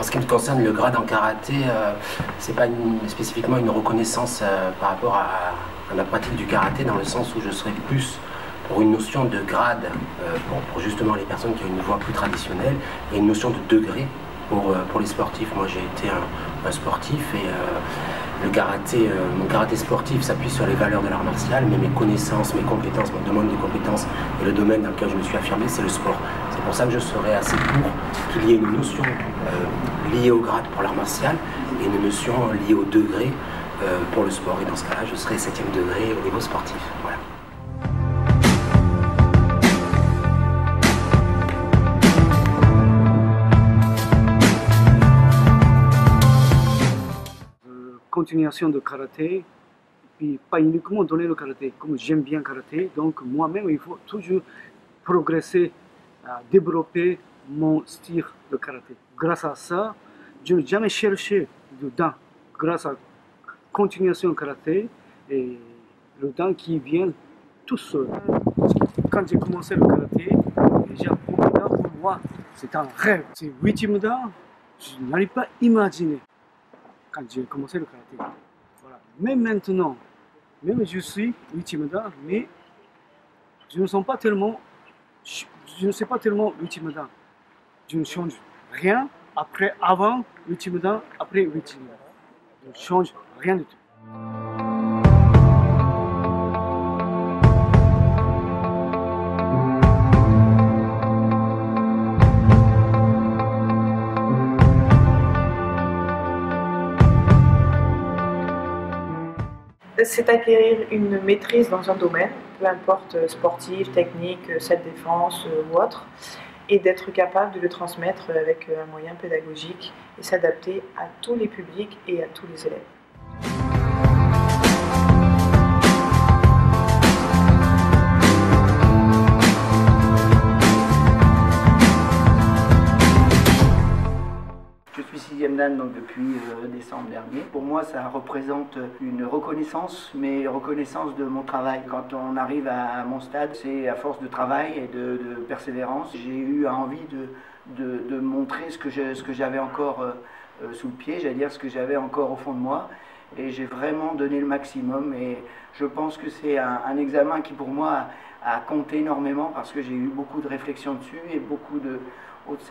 ce qui me concerne, le grade en karaté, c'est pas spécifiquement une reconnaissance par rapport à la pratique du karaté, dans le sens où je serais plus pour une notion de grade, pour justement les personnes qui ont une voie plus traditionnelle, et une notion de degré pour les sportifs. Moi j'ai été un sportif et le karaté, mon karaté sportif s'appuie sur les valeurs de l'art martial, mais mes connaissances, mes compétences, mon domaine de compétences et le domaine dans lequel je me suis affirmé, c'est le sport. C'est pour ça que je serais assez pour qu'il y ait une notion liée au grade pour l'art martial et une notion liée au degré pour le sport. Et dans ce cas-là, je serais 7e degré au niveau sportif. Voilà. Continuation de karaté, puis pas uniquement donner le karaté, comme j'aime bien karaté, donc moi-même il faut toujours progresser, développer mon style de karaté. Grâce à ça, je n'ai jamais cherché le dan. Grâce à la continuation de karaté, et le dan qui vient tout seul. Quand j'ai commencé le karaté, déjà pour moi, c'est un rêve. C'est 8e dan, je n'arrive pas à imaginer. Quand j'ai commencé le karaté. Voilà. Mais maintenant, même je suis 8e dan, mais je ne sens pas tellement, je ne sais pas tellement 8e dan. Je ne change rien avant 8e dan, après 8e dan. Je ne change rien du tout. C'est acquérir une maîtrise dans un domaine, peu importe sportif, technique, self-défense ou autre, et d'être capable de le transmettre avec un moyen pédagogique et s'adapter à tous les publics et à tous les élèves. Je suis 6e dan donc depuis décembre dernier. Pour moi, ça représente une reconnaissance, mais reconnaissance de mon travail. Quand on arrive à mon stade, c'est à force de travail et de persévérance. J'ai eu envie de montrer ce que j'avais encore sous le pied, j'allais dire ce que j'avais encore au fond de moi. Et j'ai vraiment donné le maximum. Et je pense que c'est un examen qui, pour moi, a compté énormément parce que j'ai eu beaucoup de réflexions dessus et beaucoup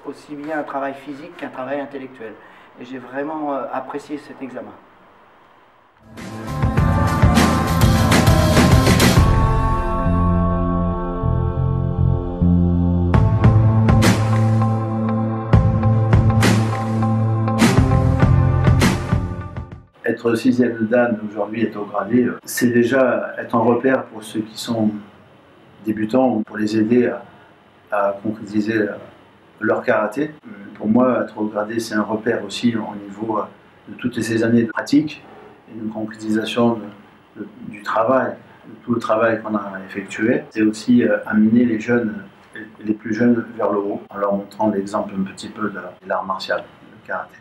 aussi bien un travail physique qu'un travail intellectuel. Et j'ai vraiment apprécié cet examen. Être 6e dan aujourd'hui, être au gradé, c'est déjà être un repère pour ceux qui sont débutants, pour les aider à concrétiser leur karaté. Pour moi, être au gradé, c'est un repère aussi au niveau de toutes ces années de pratique et de concrétisation du travail, de tout le travail qu'on a effectué. C'est aussi amener les jeunes, les plus jeunes vers le haut, en leur montrant l'exemple un petit peu de l'art martial, le karaté.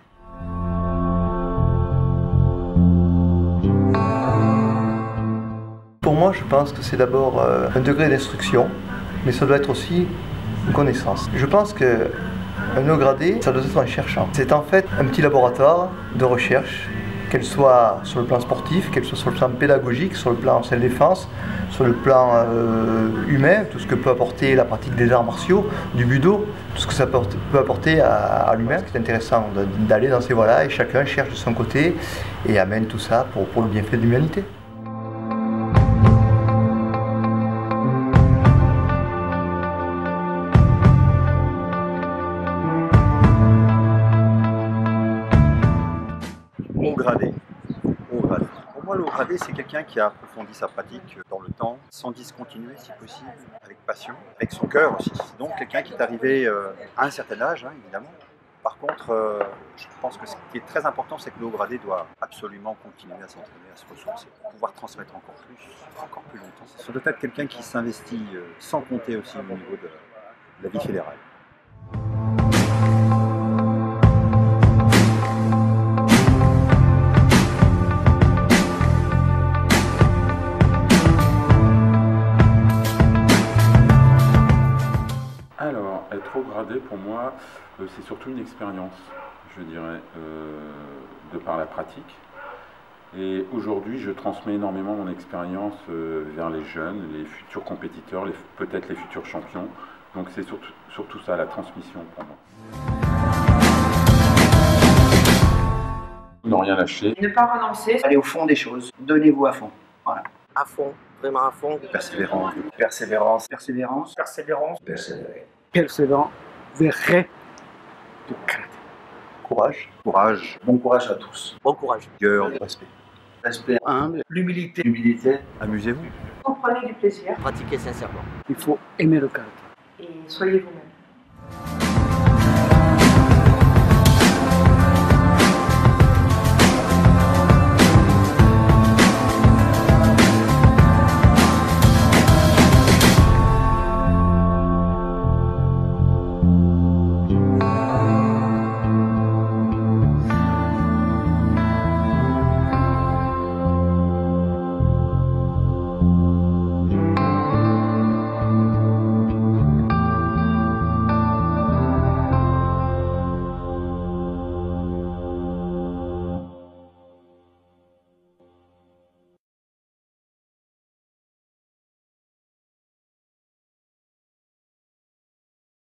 Pour moi, je pense que c'est d'abord un degré d'instruction, mais ça doit être aussi une connaissance. Je pense qu'un haut gradé, ça doit être un cherchant. C'est en fait un petit laboratoire de recherche, qu'elle soit sur le plan sportif, qu'elle soit sur le plan pédagogique, sur le plan self-défense, sur le plan humain, tout ce que peut apporter la pratique des arts martiaux, du budo, tout ce que ça peut apporter à l'humain. C'est intéressant d'aller dans ces voies-là et chacun cherche de son côté et amène tout ça pour le bienfait de l'humanité. Haut gradé. Pour moi, le haut gradé, c'est quelqu'un qui a approfondi sa pratique dans le temps, sans discontinuer si possible, avec passion, avec son cœur aussi. Donc quelqu'un qui est arrivé à un certain âge, hein, évidemment. Par contre, je pense que ce qui est très important, c'est que le haut gradé doit absolument continuer à s'entraîner, à se ressourcer, pour pouvoir transmettre encore plus longtemps. Ça doit être quelqu'un qui s'investit sans compter aussi au niveau de la vie fédérale. Alors, être haut gradé, pour moi, c'est surtout une expérience. je dirais, de par la pratique. Et aujourd'hui, je transmets énormément mon expérience vers les jeunes, les futurs compétiteurs, peut-être les futurs champions. Donc c'est surtout ça, la transmission pour moi. Ne rien lâcher. Ne pas renoncer. Allez au fond des choses, donnez-vous à fond. Voilà. À fond, vraiment à fond. Persévérance. Persévérance. Persévérance. Persévérance. Persévérer. Persévérant, verrai de karaté. Courage, Courage, Bon courage à tous. Bon courage. rigueur, respect. Respect, Humble. L'humilité. humilité. amusez-vous. Comprenez du plaisir Pratiquer sincèrement. Il faut aimer le karaté. et soyez vous-même.